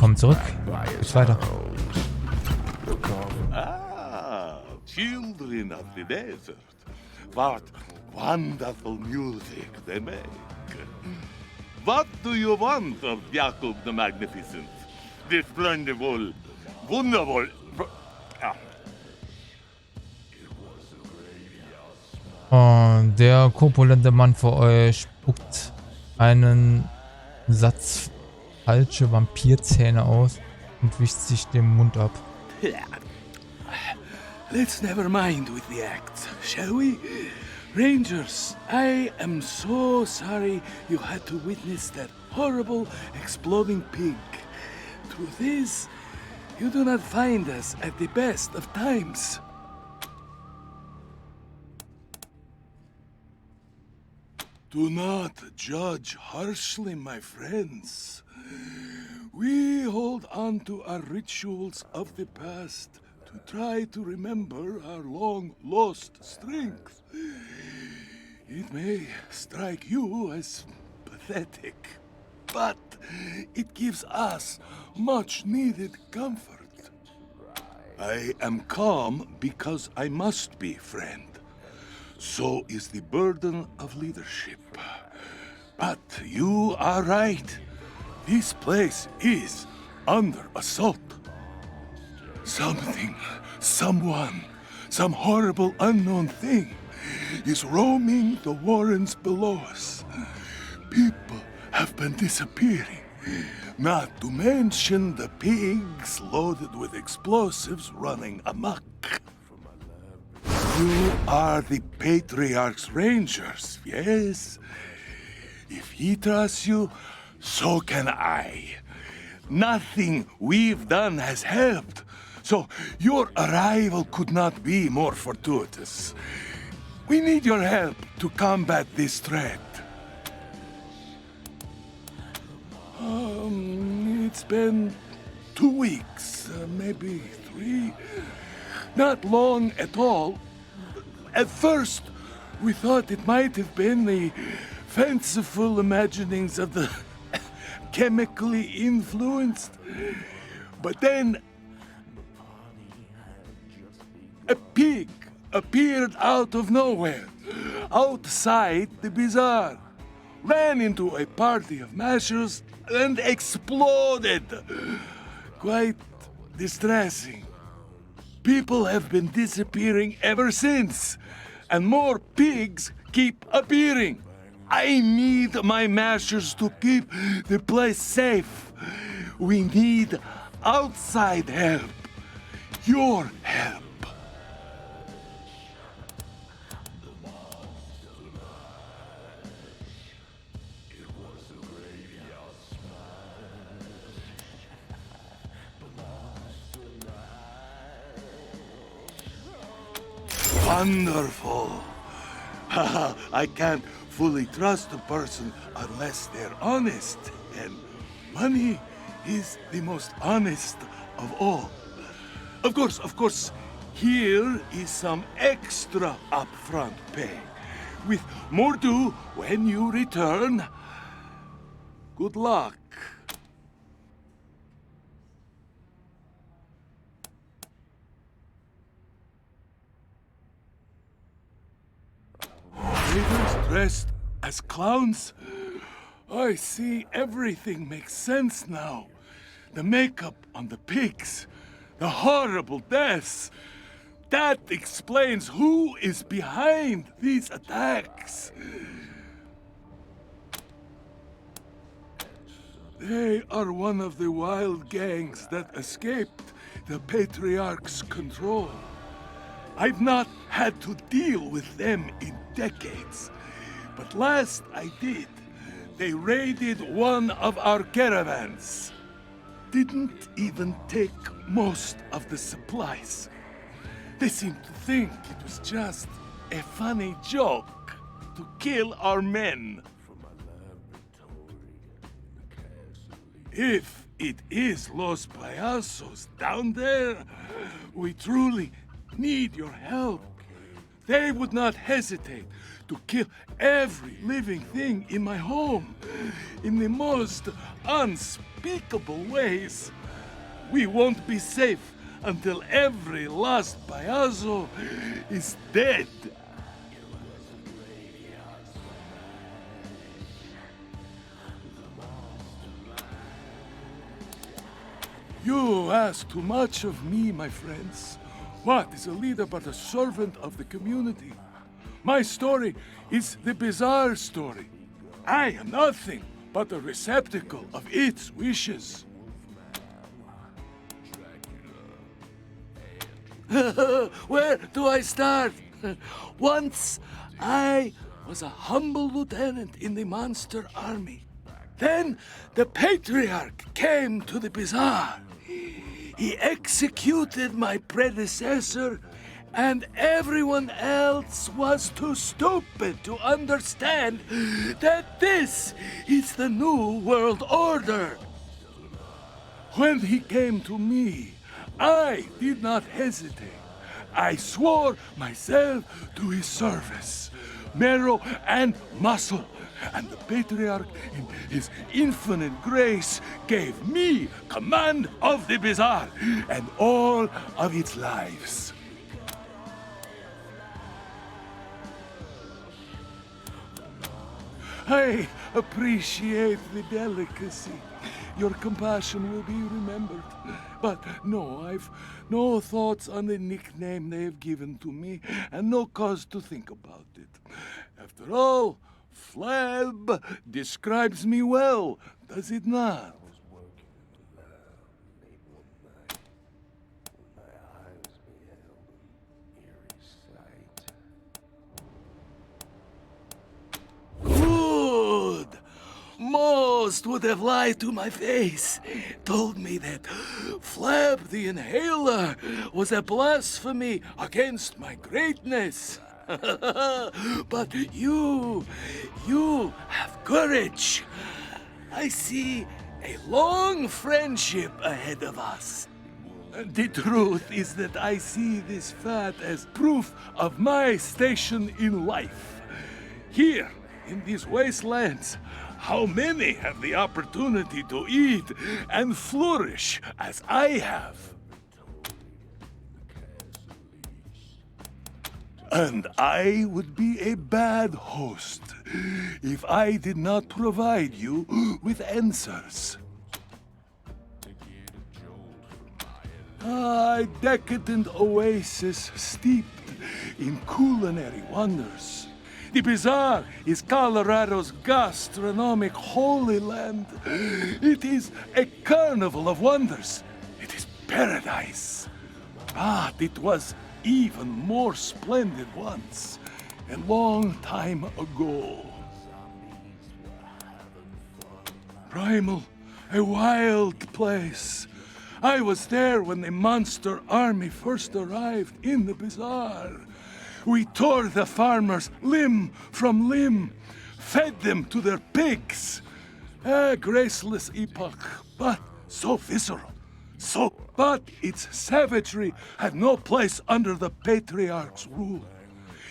Willkommen zurück. Geht's weiter. Children of the desert. What wonderful music they make. What do you want of Jacob the Magnificent? This splendid, wundervoll. Und der korpulente Mann vor euch spuckt einen Satz falsche Vampirzähne aus und wischt sich den Mund ab. Let's never mind with the acts, shall we? Rangers, I am so sorry you had to witness that horrible exploding pig. Truth is, you do not find us at the best of times. Do not judge harshly, my friends. We hold on to our rituals of the past to try to remember our long-lost strength. It may strike you as pathetic, but it gives us much-needed comfort. I am calm because I must be, friend. So is the burden of leadership. But you are right. This place is under assault. Something, someone, some horrible unknown thing is roaming the warrens below us. People have been disappearing, not to mention the pigs loaded with explosives running amok. You are the Patriarch's Rangers, yes? If he trusts you, so can I. Nothing we've done has helped, so your arrival could not be more fortuitous. We need your help to combat this threat. It's been 2 weeks, maybe 3. Not long at all. At first, we thought it might have been the fanciful imaginings of the chemically influenced. But then, a pig appeared out of nowhere, outside the bazaar, ran into a party of mashers, and exploded. Quite distressing. People have been disappearing ever since, and more pigs keep appearing. I need my mashers to keep the place safe. We need outside help. Your help. Wonderful. I can't fully trust a person unless they're honest, and money is the most honest of all. Of course, here is some extra upfront pay, with more due when you return. Good luck. Raiders dressed as clowns? I see everything makes sense now. The makeup on the pigs, the horrible deaths. That explains who is behind these attacks. They are one of the wild gangs that escaped the Patriarch's control. I've not had to deal with them in decades. But last I did, they raided one of our caravans. Didn't even take most of the supplies. They seemed to think it was just a funny joke to kill our men. If it is Los Payasos down there, we truly need your help. They would not hesitate to kill every living thing in my home in the most unspeakable unspeakable ways. We won't be safe until every last payaso is dead. You ask too much of me, my friends. What is a leader but a servant of the community? My story is the bizarre story. I am nothing but a receptacle of its wishes. Where do I start? Once I was a humble lieutenant in the monster army. Then the patriarch came to the bazaar. He executed my predecessor, and everyone else was too stupid to understand that this is the new world order. When he came to me, I did not hesitate. I swore myself to his service, marrow and muscle. And the patriarch, in his infinite grace, gave me command of the bazaar and all of its lives. I appreciate the delicacy. Your compassion will be remembered. But no, I've no thoughts on the nickname they have given to me, and no cause to think about it. After all, Flab describes me well, does it not? Good! Most would have lied to my face, told me that Flab the Inhaler was a blasphemy against my greatness. But you have courage. I see a long friendship ahead of us. The truth is that I see this fat as proof of my station in life. Here, in these wastelands, how many have the opportunity to eat and flourish as I have? And I would be a bad host if I did not provide you with answers. A decadent oasis steeped in culinary wonders. The bazaar is Colorado's gastronomic holy land. It is a carnival of wonders. It is paradise. But it was even more splendid once, a long time ago. Primal, a wild place. I was there when the monster army first arrived in the bazaar. We tore the farmers limb from limb, fed them to their pigs. A graceless epoch, but so visceral, But its savagery had no place under the patriarch's rule.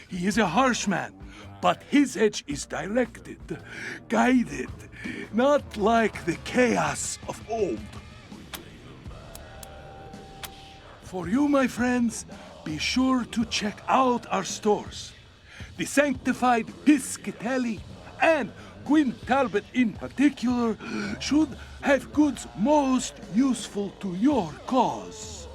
He is a harsh man, but his edge is directed, guided, not like the chaos of old. For you, my friends, be sure to check out our stores. The Sanctified Piscatelli and Gwyn Talbot in particular should have goods most useful to your cause.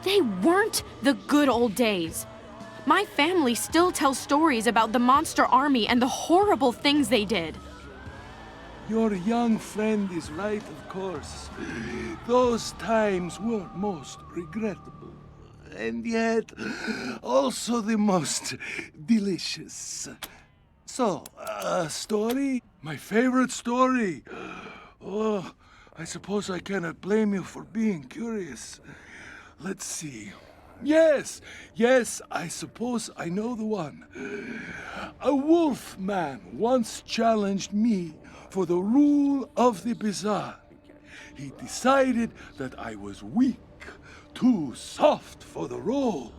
They weren't the good old days. My family still tells stories about the monster army and the horrible things they did. Your young friend is right, of course. Those times were most regrettable, and yet also the most delicious. So, a story? My favorite story. Oh, I suppose I cannot blame you for being curious. Let's see. Yes, I suppose I know the one. A wolf man once challenged me for the rule of the bazaar. He decided that I was weak, too soft for the role.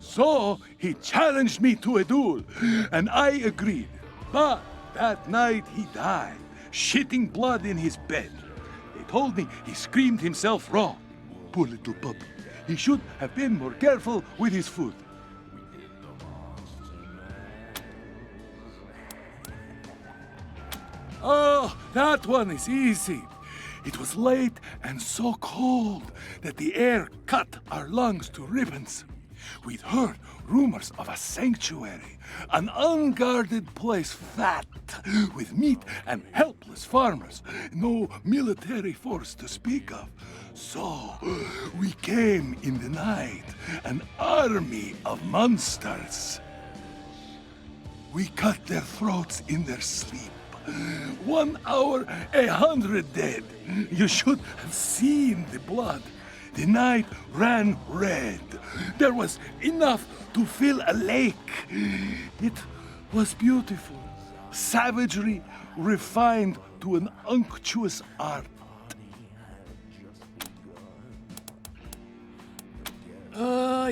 So he challenged me to a duel, and I agreed. But that night he died, shitting blood in his bed. They told me he screamed himself raw. Poor little pup. He should have been more careful with his food. Oh, that one is easy. It was late and so cold that the air cut our lungs to ribbons. We'd heard rumors of a sanctuary, an unguarded place fat with meat and helpless farmers, no military force to speak of. So we came in the night, an army of monsters. We cut their throats in their sleep. 1 hour, 100 dead. You should have seen the blood. The night ran red. There was enough to fill a lake. It was beautiful. Savagery refined to an unctuous art.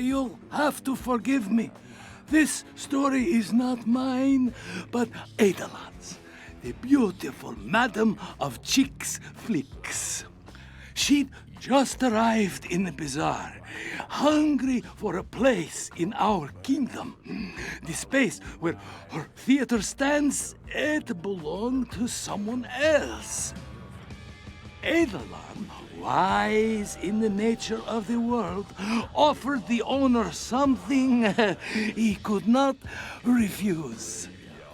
You'll have to forgive me. This story is not mine, but Edalan's, the beautiful Madam of Chicks Flicks. She'd just arrived in the bazaar, hungry for a place in our kingdom. The space where her theater stands, it belonged to someone else. Edalan, wise in the nature of the world, offered the owner something he could not refuse.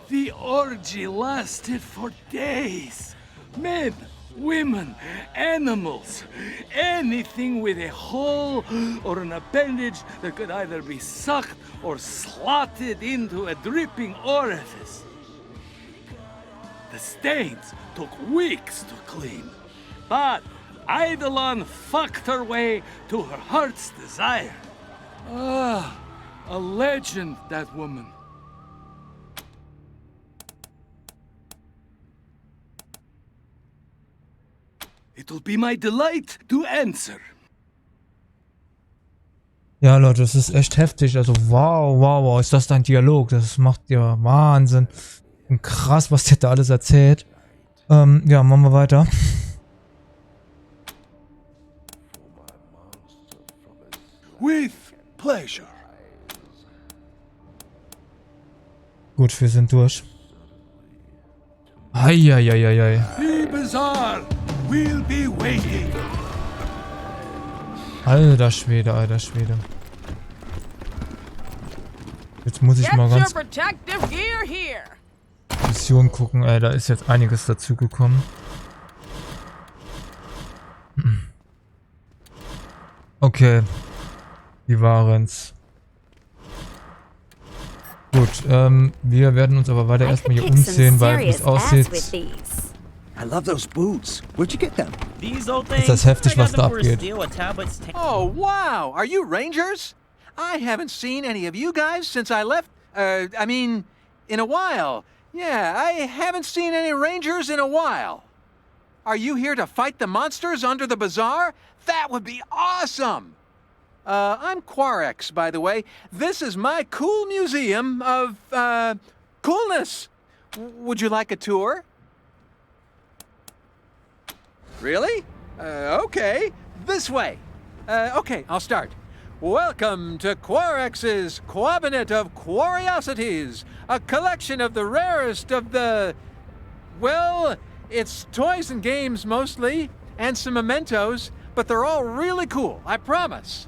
The orgy lasted for days. Men, women, animals, anything with a hole or an appendage that could either be sucked or slotted into a dripping orifice. The stains took weeks to clean, but Eidolon fucked her way to her heart's desire. Ah, a legend, that woman. It'll be my delight to answer. Ja, Leute, das ist echt heftig. Also, wow, ist das ein Dialog? Das macht ja Wahnsinn. Und krass, was der da alles erzählt. Ja, machen wir weiter. With pleasure. Gut, wir sind durch. Eieieiei. The bazaar will be waiting. Alter Schwede, alter Schwede. Jetzt muss ich mal ganz Mission gucken, ey, da ist jetzt einiges dazu gekommen. Okay. Die waren's. Gut, wir werden uns aber weiter erstmal hier umsehen, weil wie es aussieht, I love those boots. Where'd you get them? These old ist things. das heftig, I got was da them for a abgeht. steal with tablets. Oh, wow! Are you Rangers? I haven't seen any of you guys since I left. I mean, in a while. Yeah, I haven't seen any Rangers in a while. Are you here to fight the monsters under the bazaar? That would be awesome! I'm Quarex, by the way. This is my cool museum of, coolness. Would you like a tour? Really? Okay. This way. Okay, I'll start. Welcome to Quarex's Quabinet of Curiosities, a collection of the rarest of the... Well, it's toys and games mostly, and some mementos, but they're all really cool, I promise.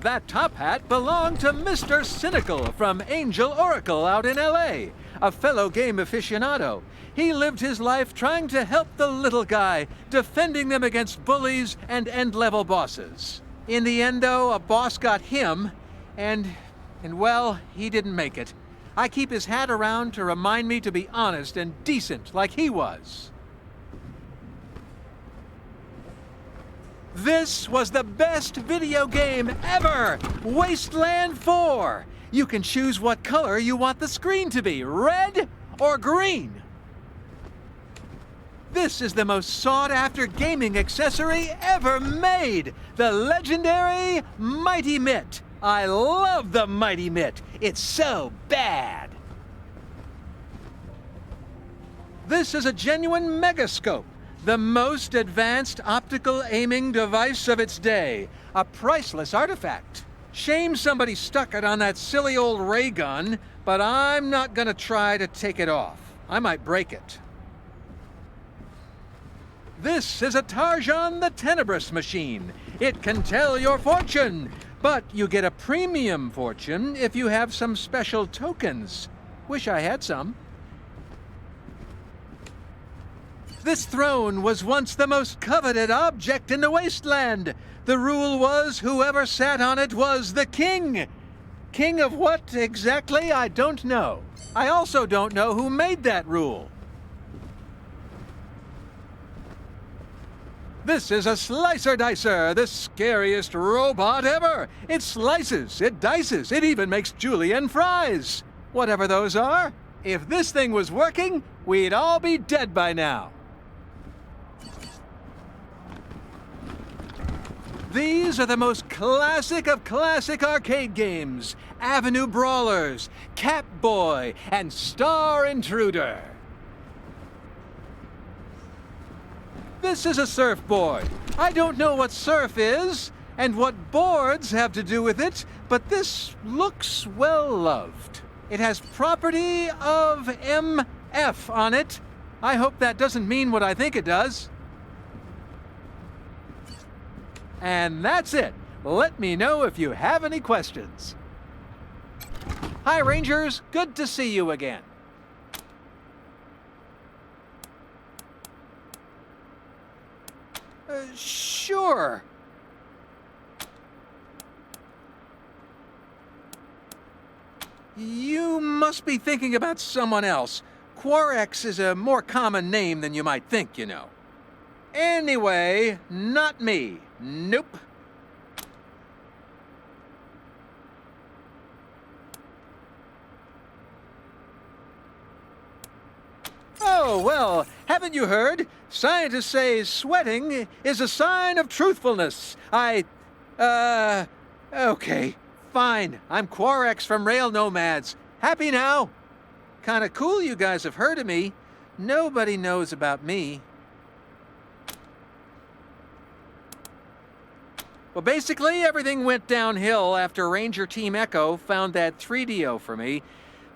That top hat belonged to Mr. Cynical from Angel Oracle out in LA, a fellow game aficionado. He lived his life trying to help the little guy, defending them against bullies and end-level bosses. In the end, though, a boss got him, and well, he didn't make it. I keep his hat around to remind me to be honest and decent like he was. This was the best video game ever! Wasteland 4! You can choose what color you want the screen to be, red or green. This is the most sought-after gaming accessory ever made! The legendary Mighty Mitt! I love the Mighty Mitt! It's so bad! This is a genuine megascope, the most advanced optical aiming device of its day. A priceless artifact. Shame somebody stuck it on that silly old ray gun, but I'm not gonna try to take it off. I might break it. This is a Tarjan the Tenebrous machine. It can tell your fortune, but you get a premium fortune if you have some special tokens. Wish I had some. This throne was once the most coveted object in the Wasteland. The rule was whoever sat on it was the king. King of what exactly, I don't know. I also don't know who made that rule. This is a Slicer Dicer, the scariest robot ever. It slices, it dices, it even makes julienne fries. Whatever those are, if this thing was working, we'd all be dead by now. These are the most classic of classic arcade games. Avenue Brawlers, Catboy, and Star Intruder. This is a surfboard. I don't know what surf is, and what boards have to do with it, but this looks well loved. It has property of MF on it. I hope that doesn't mean what I think it does. And that's it. Let me know if you have any questions. Hi, Rangers. Good to see you again. Sure. You must be thinking about someone else. Quarex is a more common name than you might think, you know. Anyway, not me. Nope. Oh, well, haven't you heard? Scientists say sweating is a sign of truthfulness. Okay, fine. I'm Quarex from Rail Nomads. Happy now? Kinda cool you guys have heard of me. Nobody knows about me. Well, basically, everything went downhill after Ranger Team Echo found that 3DO for me.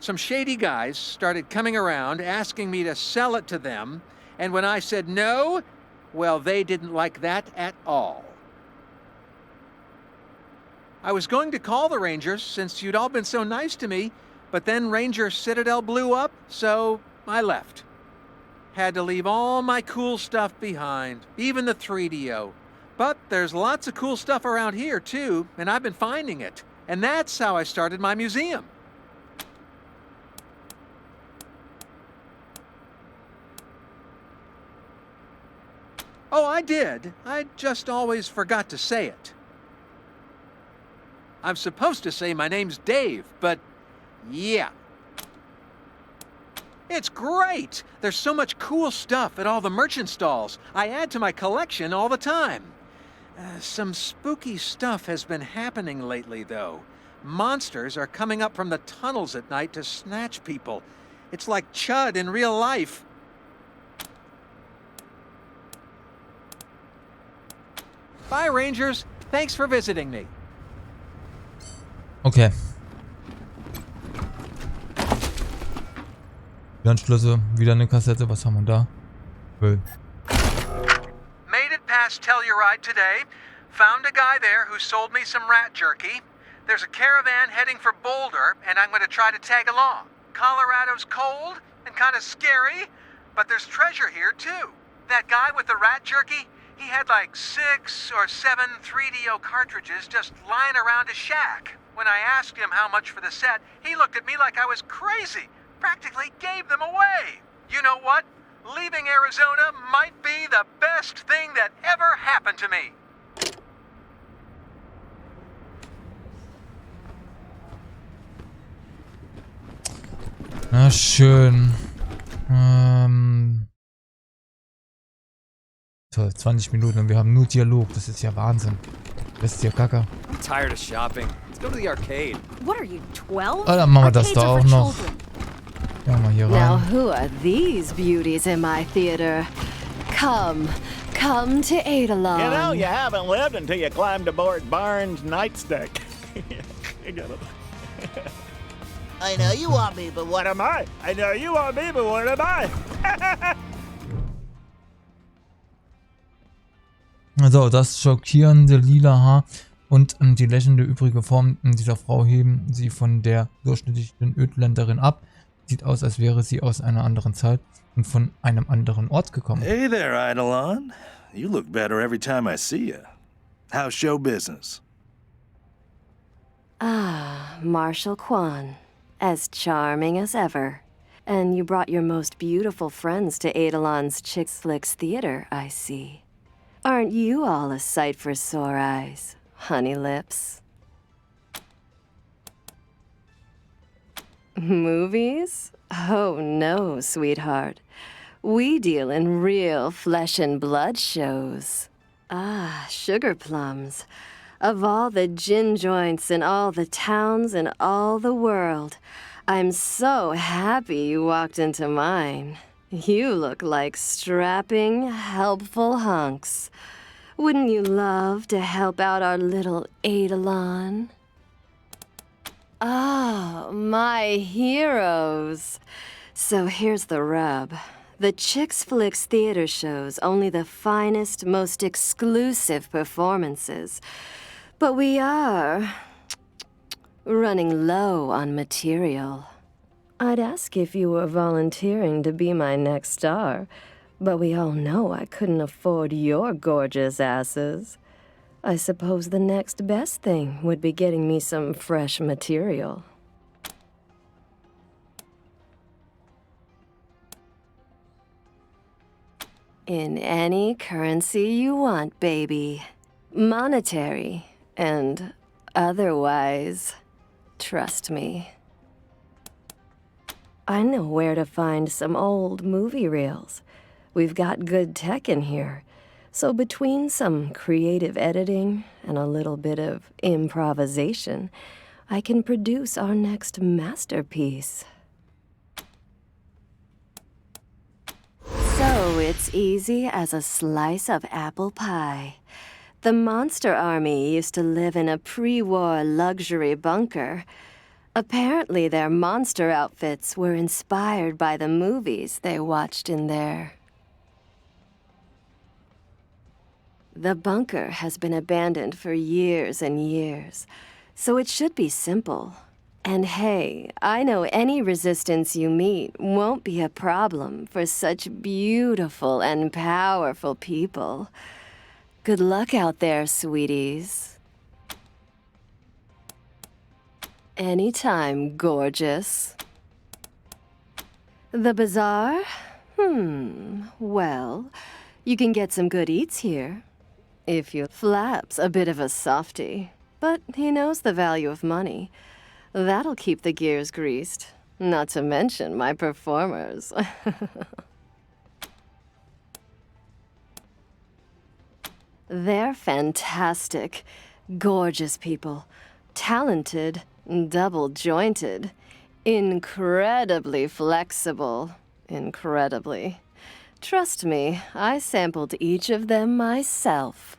Some shady guys started coming around asking me to sell it to them, and when I said no, well, they didn't like that at all. I was going to call the Rangers since you'd all been so nice to me, but then Ranger Citadel blew up, so I left. Had to leave all my cool stuff behind, even the 3DO. But there's lots of cool stuff around here, too, and I've been finding it. And that's how I started my museum. Oh, I did. I just always forgot to say it. I'm supposed to say my name's Dave, but yeah. It's great! There's so much cool stuff at all the merchant stalls. I add to my collection all the time. Some spooky stuff has been happening lately, though. Monsters are coming up from the tunnels at night to snatch people. It's like Chud in real life. Bye, Rangers. Thanks for visiting me. Okay. Die Anschlüsse, wieder eine Kassette. Was haben wir da? Müll. Made it past Telluride today. Found a guy there who sold me some rat jerky. There's a caravan heading for Boulder, and I'm going to try to tag along. Colorado's cold and kind of scary, but there's treasure here, too. That guy with the rat jerky, he had like 6 or 7 3DO cartridges just lying around his shack. When I asked him how much for the set, he looked at me like I was crazy. Practically gave them away. You know what? Leaving Arizona might be the best thing that ever happened to me. Na schön. Toll, 20 Minuten und wir haben nur Dialog. Das ist ja Wahnsinn. Das ist ja Gaga. I'm tired of shopping. Let's go to the arcade. What are you, 12? Ah, dann machen wir das Arcades da are auch for noch. children. Ja, mal hier Now, rein. who are these beauties in my theater? Come to Adalon. You know, you haven't lived until you climbed aboard Barnes' nightstick. You got it. I know you want me, but what am I? I know you want me, but what am I? So, das schockierende lila Haar und die lächelnde übrige Form dieser Frau heben sie von der durchschnittlichen Ödländerin ab. Sieht aus, als wäre sie aus einer anderen Zeit und von einem anderen Ort gekommen. Hey there, Eidolon. You look better every time I see you. How's show business? Ah, Marshal Quan. As charming as ever. And you brought your most beautiful friends to Adalon's Chicks Flicks Theater, I see. Aren't you all a sight for sore eyes, honey lips? Movies? Oh no, sweetheart. We deal in real flesh and blood shows. Ah, sugar plums. Of all the gin joints in all the towns in all the world, I'm so happy you walked into mine. You look like strapping, helpful hunks. Wouldn't you love to help out our little Adalon? Oh, my heroes. So here's the rub. The Chicks Flicks theater shows only the finest, most exclusive performances. But we are running low on material. I'd ask if you were volunteering to be my next star, but we all know I couldn't afford your gorgeous asses. I suppose the next best thing would be getting me some fresh material. In any currency you want, baby. Monetary and otherwise. Trust me. I know where to find some old movie reels. We've got good tech in here. So between some creative editing and a little bit of improvisation, I can produce our next masterpiece. So it's easy as a slice of apple pie. The Monster Army used to live in a pre-war luxury bunker. Apparently their monster outfits were inspired by the movies they watched in there. The bunker has been abandoned for years and years, so it should be simple. And hey, I know any resistance you meet won't be a problem for such beautiful and powerful people. Good luck out there, sweeties. Anytime, gorgeous. The bazaar? Well, you can get some good eats here. If you Flap's a bit of a softy, but he knows the value of money. That'll keep the gears greased, not to mention my performers. They're fantastic, gorgeous people, talented, double-jointed, incredibly flexible, incredibly. Trust me, I sampled each of them myself.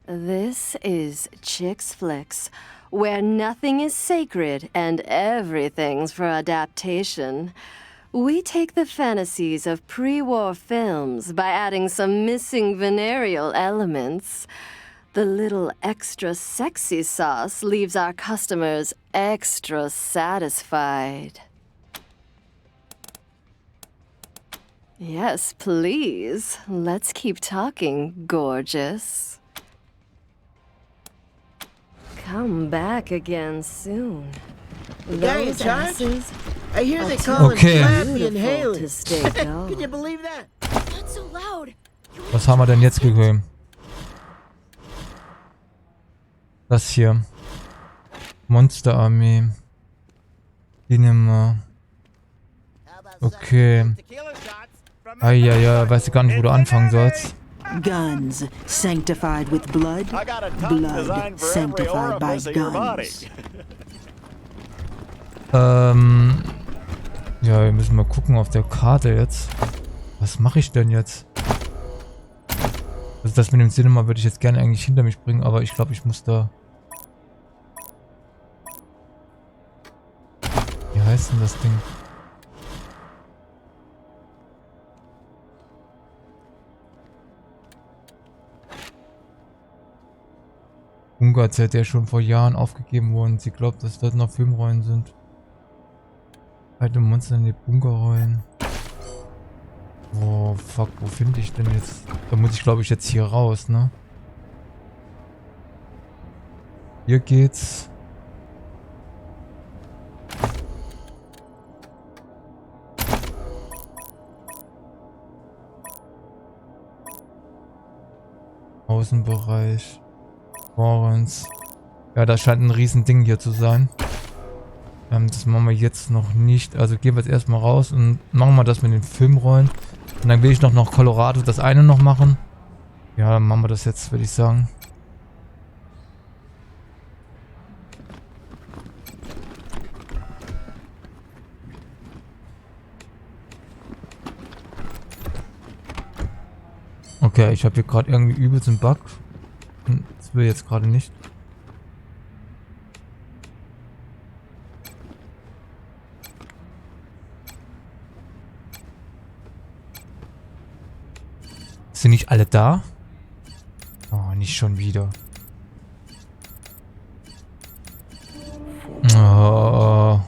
This is Chicks Flicks, where nothing is sacred and everything's for adaptation. We take the fantasies of pre-war films by adding some missing venereal elements. The little extra sexy sauce leaves our customers extra satisfied. Yes, please. Let's keep talking, gorgeous. Come back again soon. Guy in Those charge? asses I hear are they too call him Okay. Flappy and beautiful Haley. to stay dull. Can you believe that? Not so loud. Was haben wir denn jetzt bekommen? Das hier. Monsterarmee. Die nehmen wir. Okay. Ja, weiß ich gar nicht, wo du anfangen sollst. Guns sanctified with blood, I got a tough blood design for every sanctified by orifice of your body. guns. Ja, wir müssen mal gucken auf der Karte jetzt. Was mache ich denn jetzt? Also das mit dem Cinema würde ich jetzt gerne eigentlich hinter mich bringen, aber ich glaube, ich muss da... Wie heißt denn das Ding? Bunker erzählt ja schon vor Jahren aufgegeben worden. Sie glaubt, dass dort noch Filmrollen sind. Alte Monster in die Bunkerrollen. Oh, fuck, wo finde ich denn jetzt? Da muss ich, glaube ich, jetzt hier raus, ne? Hier geht's. Außenbereich. Warrens. Ja, da scheint ein riesen Ding hier zu sein. Das machen wir jetzt noch nicht. Also gehen wir jetzt erstmal raus und machen wir das mit den Filmrollen. Und dann will ich noch Colorado das eine noch machen. Ja, dann machen wir das jetzt, würde ich sagen. Okay, ich habe hier gerade irgendwie übelst einen Bug. Das will jetzt gerade nicht. Sind nicht alle da? Oh, nicht schon wieder. Oh.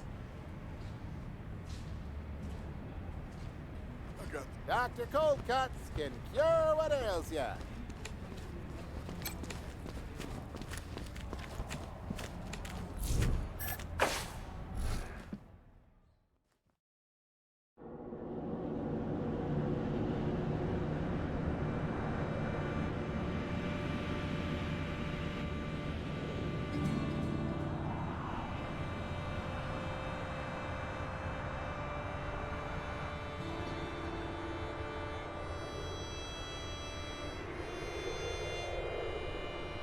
Dr. Cold Cuts can cure what ails ya.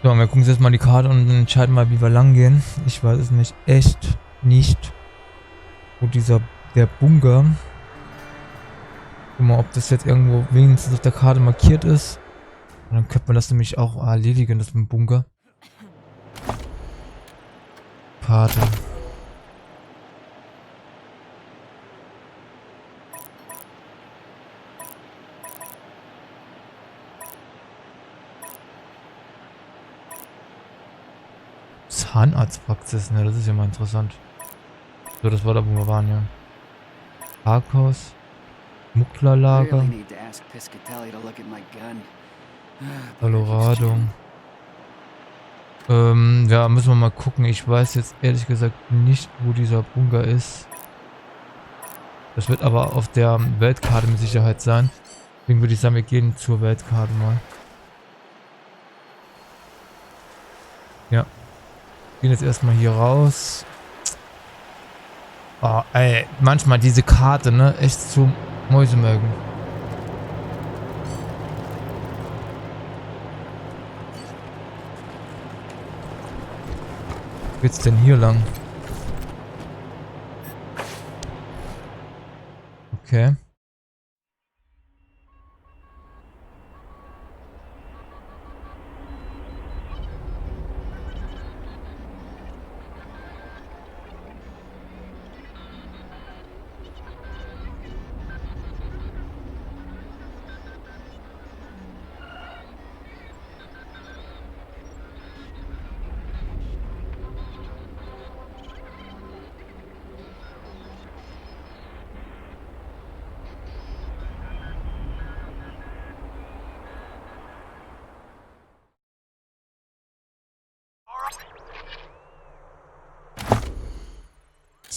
So, wir gucken uns jetzt mal die Karte und entscheiden mal, wie wir lang gehen. Ich weiß es nicht. Echt nicht. Wo der Bunker. Guck mal, ob das jetzt irgendwo wenigstens auf der Karte markiert ist. Und dann könnte man das nämlich auch erledigen, das mit dem Bunker. Karte. Zahnarztpraxis, ne, das ist ja mal interessant. So, das war da, wo wir waren, ja. Parkhaus. Mucklerlager. Colorado. Ja, müssen wir mal gucken. Ich weiß jetzt ehrlich gesagt nicht, wo dieser Bunker ist. Das wird aber auf der Weltkarte mit Sicherheit sein. Deswegen würde ich sagen, wir gehen zur Weltkarte mal. Ja. Gehen jetzt erstmal hier raus. Oh, ey, manchmal diese Karte, ne? Echt zum Mäusemelken. Wo geht's denn hier lang? Okay.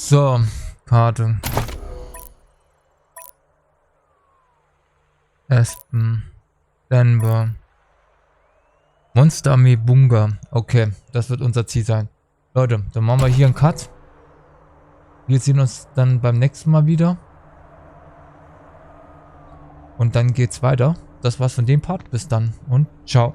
So, Karte. Aspen. Denver. Monsterarmee Bunker. Okay, das wird unser Ziel sein. Leute, dann machen wir hier einen Cut. Wir sehen uns dann beim nächsten Mal wieder. Und dann geht's weiter. Das war's von dem Part. Bis dann und ciao.